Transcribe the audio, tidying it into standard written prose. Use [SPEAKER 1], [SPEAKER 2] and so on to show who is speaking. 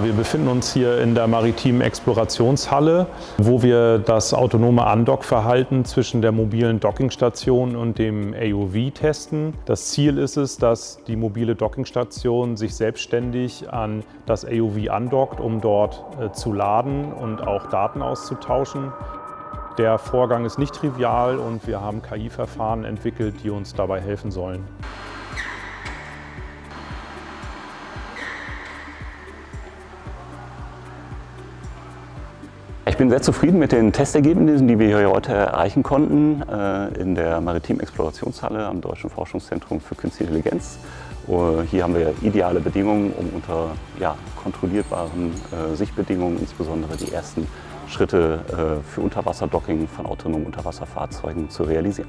[SPEAKER 1] Wir befinden uns hier in der maritimen Explorationshalle, wo wir das autonome Andockverhalten zwischen der mobilen Dockingstation und dem AOV testen. Das Ziel ist es, dass die mobile Dockingstation sich selbstständig an das AOV andockt, um dort zu laden und auch Daten auszutauschen. Der Vorgang ist nicht trivial und wir haben KI-Verfahren entwickelt, die uns dabei helfen sollen.
[SPEAKER 2] Ich bin sehr zufrieden mit den Testergebnissen, die wir hier heute erreichen konnten in der maritimen Explorationshalle am Deutschen Forschungszentrum für Künstliche Intelligenz. Hier haben wir ideale Bedingungen, um unter kontrollierbaren Sichtbedingungen insbesondere die ersten Schritte für Unterwasserdocking von autonomen Unterwasserfahrzeugen zu realisieren.